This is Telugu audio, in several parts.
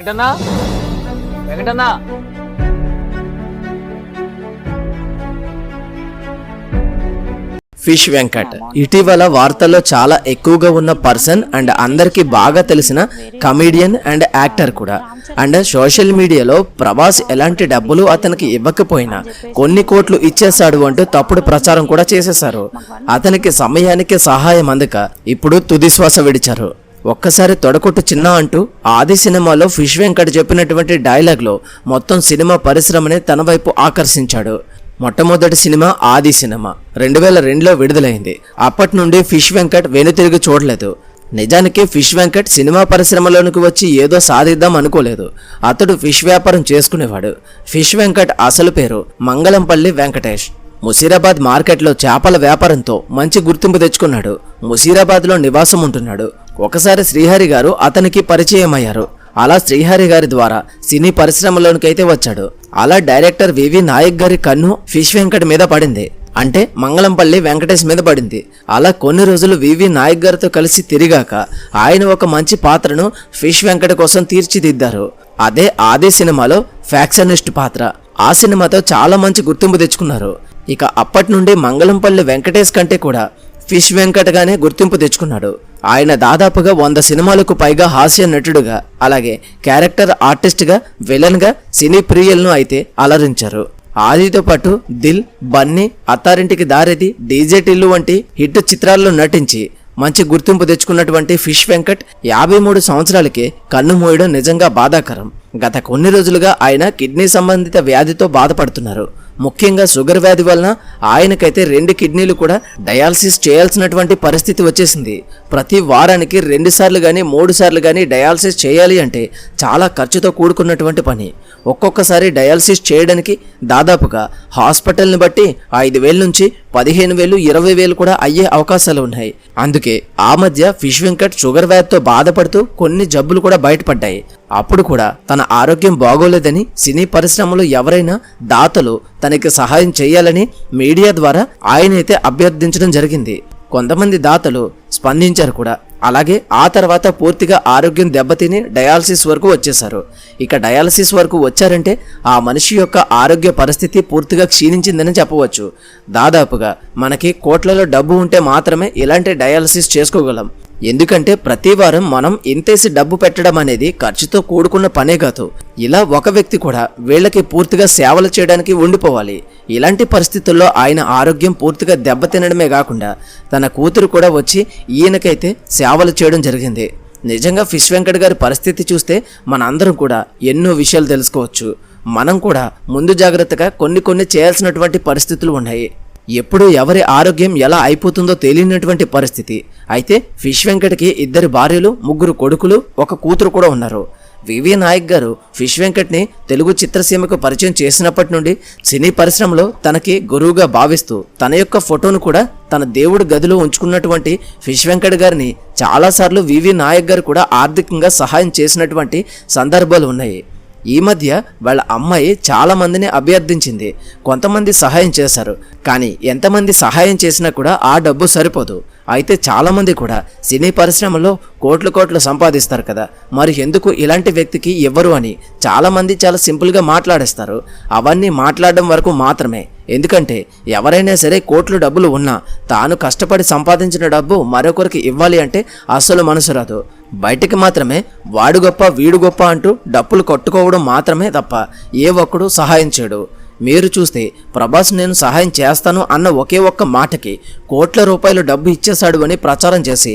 వెంకటన్నా వెంకటన్నా ఫిష్ వెంకట్ ఇటీవల వార్తల్లో చాలా ఎక్కువగా ఉన్న పర్సన్ అండ్ అందరికీ బాగా తెలిసిన కమీడియన్ అండ్ యాక్టర్ కూడా. అండ్ సోషల్ మీడియాలో ప్రభాస్ ఎలాంటి డబ్బులు అతనికి ఇవ్వకపోయినా కొన్ని కోట్లు ఇచ్చేశాడు అంటూ తప్పుడు ప్రచారం కూడా చేసేశారు. అతనికి సమయానికి సహాయం అందక ఇప్పుడు తుది శ్వాస విడిచారు. ఒక్కసారి తొడకొట్టు చిన్న అంటూ ఆది సినిమాలో ఫిష్ వెంకట్ చెప్పినటువంటి డైలాగ్లో మొత్తం సినిమా పరిశ్రమని తన వైపు ఆకర్షించాడు. మొట్టమొదటి సినిమా ఆది సినిమా 2002లో విడుదలైంది. అప్పటి నుండి ఫిష్ వెంకట్ వెనుతిరిగి చూడలేదు. నిజానికి ఫిష్ వెంకట్ సినిమా పరిశ్రమలోనికి వచ్చి ఏదో సాధిద్దాం అనుకోలేదు. అతడు ఫిష్ వ్యాపారం చేసుకునేవాడు. ఫిష్ వెంకట్ అసలు పేరు మంగళంపల్లి వెంకటేష్. ముషీరాబాద్ మార్కెట్లో చేపల వ్యాపారంతో మంచి గుర్తింపు తెచ్చుకున్నాడు. ముషీరాబాద్లో నివాసం ఉంటున్నాడు. ఒకసారి శ్రీహరి గారు అతనికి పరిచయం అయ్యారు. అలా శ్రీహరి గారి ద్వారా సినీ పరిశ్రమలోనికైతే వచ్చాడు. అలా డైరెక్టర్ వివి నాయక్ గారి కన్ను ఫిష్ వెంకట్ మీద పడింది. అంటే మంగళంపల్లి వెంకటేష్ మీద పడింది. అలా కొన్ని రోజులు వివి నాయక్ గారితో కలిసి తిరిగాక ఆయన ఒక మంచి పాత్రను ఫిష్ వెంకట్ కోసం తీర్చిదిద్దారు. అదే ఆది సినిమాలో ఫ్యాక్షనిస్ట్ పాత్ర. ఆ సినిమాతో చాలా మంచి గుర్తింపు తెచ్చుకున్నారు. ఇక అప్పటి నుండి మంగళంపల్లి వెంకటేష్ కంటే కూడా ఫిష్ వెంకట్ గానే గుర్తింపు తెచ్చుకున్నాడు. ఆయన దాదాపుగా 100 సినిమాలకు పైగా హాస్య నటుడుగా, అలాగే క్యారెక్టర్ ఆర్టిస్ట్గా, విలన్గా సినీ ప్రియులను అయితే అలరించారు. ఆదితో పాటు దిల్, బన్నీ, అత్తారింటికి దారేది, డీజే టిల్లు వంటి హిట్ చిత్రాల్లో నటించి మంచి గుర్తింపు తెచ్చుకున్నటువంటి ఫిష్ వెంకట్ 53 సంవత్సరాలకే కన్ను మూయడం నిజంగా బాధాకరం. గత కొన్ని రోజులుగా ఆయన కిడ్నీ సంబంధిత వ్యాధితో బాధపడుతున్నారు. ముఖ్యంగా షుగర్ వ్యాధి వలన ఆయనకైతే 2 కిడ్నీలు కూడా డయాలసిస్ చేయాల్సినటువంటి పరిస్థితి వచ్చేసింది. ప్రతి వారానికి 2 సార్లు కానీ 3 సార్లు కానీ డయాలసిస్ చేయాలి అంటే చాలా ఖర్చుతో కూడుకున్నటువంటి పని. ఒక్కొక్కసారి డయాలసిస్ చేయడానికి దాదాపుగా హాస్పిటల్ని బట్టి 5,000 నుంచి 15,000, 20,000 కూడా అయ్యే అవకాశాలు ఉన్నాయి. అందుకే ఆ మధ్య ఫిష్ వెంకట్ షుగర్ వ్యాధితో బాధపడుతూ కొన్ని జబ్బులు కూడా బయటపడ్డాయి. అప్పుడు కూడా తన ఆరోగ్యం బాగోలేదని సినీ పరిశ్రమలో ఎవరైనా దాతలు తనకి సహాయం చేయాలని మీడియా ద్వారా ఆయనైతే అభ్యర్థించడం జరిగింది. కొంతమంది దాతలు స్పందించారు కూడా. అలాగే ఆ తర్వాత పూర్తిగా ఆరోగ్యం దెబ్బతిని డయాలసిస్ వరకు వచ్చేశారు. ఇక డయాలసిస్ వరకు వచ్చారంటే ఆ మనిషి యొక్క ఆరోగ్య పరిస్థితి పూర్తిగా క్షీణించిందని చెప్పవచ్చు. దాదాపుగా మనకి కోట్లలో డబ్బు ఉంటే మాత్రమే ఇలాంటి డయాలసిస్ చేసుకోగలం. ఎందుకంటే ప్రతి వారం మనం ఇంతేసి డబ్బు పెట్టడం అనేది ఖర్చుతో కూడుకున్న పనే కాదు. ఇలా ఒక వ్యక్తి కూడా వీళ్ళకి పూర్తిగా సేవలు చేయడానికి ఉండిపోవాలి. ఇలాంటి పరిస్థితుల్లో ఆయన ఆరోగ్యం పూర్తిగా దెబ్బతినడమే కాకుండా తన కూతురు కూడా వచ్చి ఈయనకైతే సేవలు చేయడం జరిగింది. నిజంగా ఫిష్ వెంకట్ గారి పరిస్థితి చూస్తే మన అందరం కూడా ఎన్నో విషయాలు తెలుసుకోవచ్చు. మనం కూడా ముందు జాగ్రత్తగా కొన్ని చేయాల్సినటువంటి పరిస్థితులు ఉన్నాయి. ఎప్పుడు ఎవరి ఆరోగ్యం ఎలా అయిపోతుందో తెలియనటువంటి పరిస్థితి. అయితే ఫిష్ వెంకట్కి 2 భార్యలు, 3 కొడుకులు, 1 కూతురు కూడా ఉన్నారు. వివి నాయక్ గారు ఫిష్ వెంకట్ని తెలుగు చిత్రసీమకు పరిచయం చేసినప్పటి నుండి సినీ పరిశ్రమలో తనకి గురువుగా భావిస్తూ తన యొక్క ఫోటోను కూడా తన దేవుడి గదిలో ఉంచుకున్నటువంటి ఫిష్ వెంకట్ గారిని చాలాసార్లు వివి నాయక్ గారు కూడా ఆర్థికంగా సహాయం చేసినటువంటి సందర్భాలు ఉన్నాయి. ఈ మధ్య వాళ్ళ అమ్మాయి చాలా మందిని అభ్యర్థించింది. కొంతమంది సహాయం చేశారు, కానీ ఎంతమంది సహాయం చేసినా కూడా ఆ డబ్బు సరిపోదు. అయితే చాలామంది కూడా సినీ పరిశ్రమలో కోట్లు సంపాదిస్తారు కదా, మరి ఎందుకు ఇలాంటి వ్యక్తికి ఇవ్వరు అని చాలామంది చాలా సింపుల్గా మాట్లాడేస్తారు. అవన్నీ మాట్లాడడం వరకు మాత్రమే. ఎందుకంటే ఎవరైనా సరే కోట్లు డబ్బులు ఉన్నా తాను కష్టపడి సంపాదించిన డబ్బు మరొకరికి ఇవ్వాలి అంటే అస్సలు మనసు రాదు. బయటికి మాత్రమే వాడు గొప్ప వీడు గొప్ప అంటూ డబ్బులు కొట్టుకోవడం మాత్రమే తప్ప ఏ ఒక్కడు సహాయం చేయడు. మీరు చూస్తే ప్రభాస్ నేను సహాయం చేస్తాను అన్న ఒకే ఒక్క మాటకి కోట్ల రూపాయలు డబ్బు ఇచ్చేశాడు అని ప్రచారం చేసి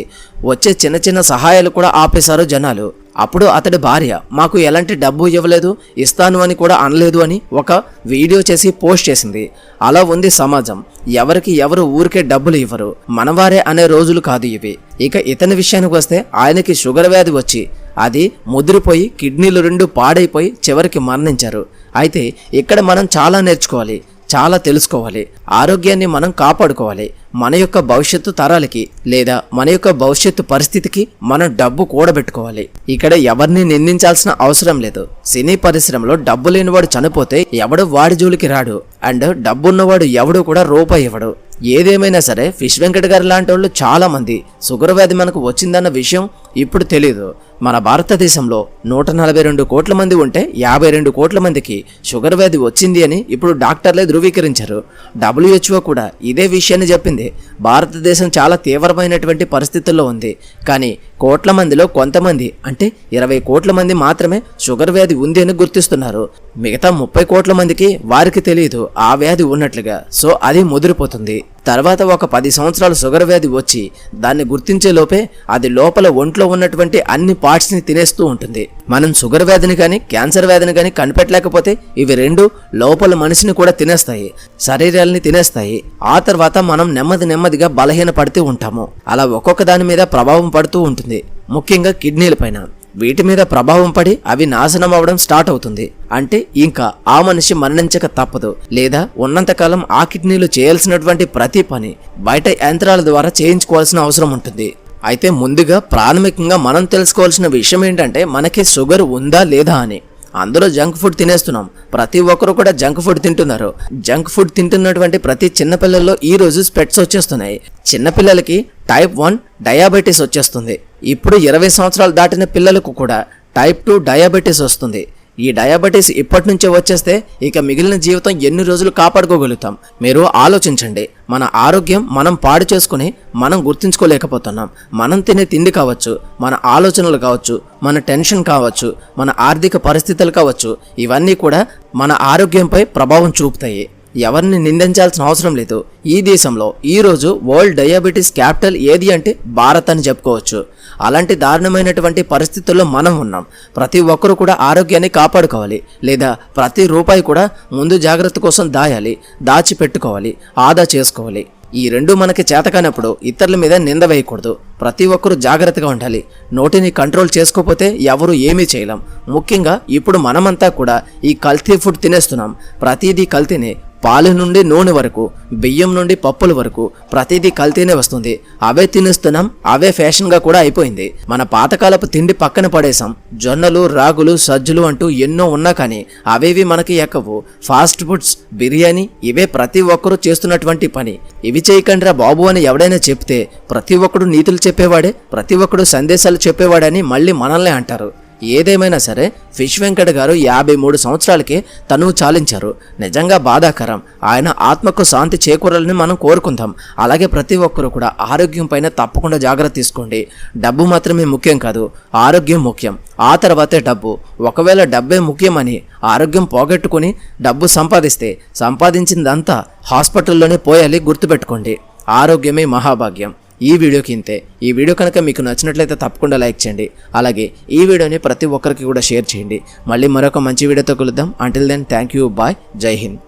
వచ్చే చిన్న సహాయాలు కూడా ఆపేశారు జనాలు. అప్పుడు అతడి భార్య మాకు ఎలాంటి డబ్బు ఇవ్వలేదు, ఇస్తాను అని కూడా అనలేదు అని ఒక వీడియో చేసి పోస్ట్ చేసింది. అలా ఉంది సమాజం. ఎవరికి ఎవరు ఊరికే డబ్బులు ఇవ్వరు. మనవారే అనే రోజులు కాదు ఇవి. ఇక ఇతని విషయానికి వస్తే ఆయనకి షుగర్ వ్యాధి వచ్చి అది ముదిరిపోయి కిడ్నీలు 2 పాడైపోయి చివరికి మరణించారు. అయితే ఇక్కడ మనం చాలా నేర్చుకోవాలి, చాలా తెలుసుకోవాలి. ఆరోగ్యాన్ని మనం కాపాడుకోవాలి. మన యొక్క భవిష్యత్తు తరాలకి లేదా మన యొక్క భవిష్యత్తు పరిస్థితికి మనం డబ్బు కూడబెట్టుకోవాలి. ఇక్కడ ఎవరిని నిందించాల్సిన అవసరం లేదు. సినీ పరిశ్రమలో డబ్బు లేనివాడు చనిపోతే ఎవడు వాడి జోలికి రాడు. అండ్ డబ్బున్నవాడు ఎవడు కూడా రూపాయి ఇవ్వడు. ఏదేమైనా సరే ఫిష్ వెంకట్ గారు లాంటి వాళ్ళు చాలా మంది షుగర్ వ్యాధి మనకు వచ్చిందన్న విషయం ఇప్పుడు తెలీదు. మన భారతదేశంలో 142 కోట్ల మంది ఉంటే 52 కోట్ల మందికి షుగర్ వ్యాధి వచ్చింది అని ఇప్పుడు డాక్టర్లే ధృవీకరించారు. WHO కూడా ఇదే విషయాన్ని చెప్పింది. భారతదేశం చాలా తీవ్రమైనటువంటి పరిస్థితుల్లో ఉంది. కానీ కోట్ల మందిలో కొంతమంది అంటే 20 కోట్ల మంది మాత్రమే షుగర్ వ్యాధి ఉంది అని గుర్తిస్తున్నారు. మిగతా 30 కోట్ల మందికి వారికి తెలియదు ఆ వ్యాధి ఉన్నట్లుగా. సో అది ముదిరిపోతుంది. తర్వాత ఒక 10 సంవత్సరాలు షుగర్ వ్యాధి వచ్చి దాన్ని గుర్తించే లోపే అది లోపల ఒంట్లో ఉన్నటువంటి అన్ని పార్ట్స్ని తినేస్తూ ఉంటుంది. మనం షుగర్ వ్యాధిని కానీ క్యాన్సర్ వ్యాధిని కానీ కనిపెట్టలేకపోతే ఇవి రెండు లోపల మనిషిని కూడా తినేస్తాయి, శరీరాలని తినేస్తాయి. ఆ తర్వాత మనం నెమ్మదిగా బలహీన పడుతూ ఉంటాము. అలా ఒక్కొక్క దాని మీద ప్రభావం పడుతూ ఉంటుంది, ముఖ్యంగా కిడ్నీల పైన. వీటి మీద ప్రభావం పడి అవి నాశనం అవ్వడం స్టార్ట్ అవుతుంది. అంటే ఇంకా ఆ మనిషి మరణించక తప్పదు. లేదా ఉన్నంతకాలం ఆ కిడ్నీలు చేయాల్సినటువంటి ప్రతి పని బయట యంత్రాల ద్వారా చేయించుకోవాల్సిన అవసరం ఉంటుంది. అయితే ముందుగా ప్రాథమికంగా మనం తెలుసుకోవాల్సిన విషయం ఏంటంటే మనకి షుగర్ ఉందా లేదా అని. అందులో జంక్ ఫుడ్ తినేస్తున్నాం. ప్రతి ఒక్కరు కూడా జంక్ ఫుడ్ తింటున్నారు. జంక్ ఫుడ్ తింటున్నటువంటి ప్రతి చిన్నపిల్లల్లో ఈ రోజు స్పెట్స్ వచ్చేస్తున్నాయి. చిన్నపిల్లలకి టైప్ 1 డయాబెటీస్ వచ్చేస్తుంది. ఇప్పుడు 20 సంవత్సరాలు దాటిన పిల్లలకు కూడా టైప్ 2 డయాబెటీస్ వస్తుంది. ఈ డయాబెటీస్ ఇప్పటి నుంచే వచ్చేస్తే ఇక మిగిలిన జీవితం ఎన్ని రోజులు కాపాడుకోగలుగుతాం? మీరు ఆలోచించండి. మన ఆరోగ్యం మనం పాడు చేసుకుని మనం గుర్తించుకోలేకపోతున్నాం. మనం తినే తిండి కావచ్చు, మన ఆలోచనలు కావచ్చు, మన టెన్షన్ కావచ్చు, మన ఆర్థిక పరిస్థితులు కావచ్చు, ఇవన్నీ కూడా మన ఆరోగ్యంపై ప్రభావం చూపుతాయి. ఎవరిని నిందించాల్సిన అవసరం లేదు. ఈ దేశంలో ఈరోజు వరల్డ్ డయాబెటీస్ క్యాపిటల్ ఏది అంటే భారత్ అని చెప్పుకోవచ్చు. అలాంటి దారుణమైనటువంటి పరిస్థితుల్లో మనం ఉన్నాం. ప్రతి ఒక్కరూ కూడా ఆరోగ్యాన్ని కాపాడుకోవాలి. లేదా ప్రతి రూపాయి కూడా ముందు జాగ్రత్త కోసం దాచి పెట్టుకోవాలి, ఆదా చేసుకోవాలి. ఈ రెండు మనకి చేతకానప్పుడు ఇతరుల మీద నింద వేయకూడదు. ప్రతి ఒక్కరూ జాగ్రత్తగా ఉండాలి. నోటిని కంట్రోల్ చేసుకోకపోతే ఎవరు ఏమీ చేయలేం. ముఖ్యంగా ఇప్పుడు మనమంతా కూడా ఈ కల్తీ ఫుడ్ తినేస్తున్నాం. ప్రతిదీ కల్తీనే. పాలు నుండి నూనె వరకు, బియ్యం నుండి పప్పుల వరకు ప్రతిదీ కల్తీనే వస్తుంది. అవే తినేస్తున్నాం. అవే ఫ్యాషన్గా కూడా అయిపోయింది. మన పాతకాలపు తిండి పక్కన పడేసాం. జొన్నలు, రాగులు, సజ్జలు అంటూ ఎన్నో ఉన్నా కానీ అవేవి మనకి ఎక్కవు. ఫాస్ట్ ఫుడ్స్, బిర్యానీ ఇవే ప్రతి ఒక్కరూ చేస్తున్నటువంటి పని. ఇవి చేయకండిరా బాబు అని ఎవడైనా చెప్తే ప్రతి ఒక్కడు నీతులు చెప్పేవాడే, ప్రతి ఒక్కడు సందేశాలు చెప్పేవాడని మళ్ళీ మనల్నే అంటారు. ఏదేమైనా సరే ఫిష్ వెంకట్ గారు 53 సంవత్సరాలకే తనువు చాలించారు. నిజంగా బాధాకరం. ఆయన ఆత్మకు శాంతి చేకూరాలని మనం కోరుకుందాం. అలాగే ప్రతి ఒక్కరూ కూడా ఆరోగ్యం పైన తప్పకుండా జాగ్రత్త తీసుకోండి. డబ్బు మాత్రమే ముఖ్యం కాదు, ఆరోగ్యం ముఖ్యం. ఆ తర్వాతే డబ్బు. ఒకవేళ డబ్బే ముఖ్యమని ఆరోగ్యం పోగొట్టుకుని డబ్బు సంపాదించిందంతా హాస్పిటల్లోనే పోయాలి. గుర్తుపెట్టుకోండి, ఆరోగ్యమే మహాభాగ్యం. ఈ వీడియోకి ఇంతే. ఈ వీడియో కనుక మీకు నచ్చినట్లయితే తప్పకుండా లైక్ చేయండి. అలాగే ఈ వీడియోని ప్రతి ఒక్కరికి కూడా షేర్ చేయండి. మళ్ళీ మరొక మంచి వీడియోతో కలుద్దాం. Until then thank you, bye, జై హింద్.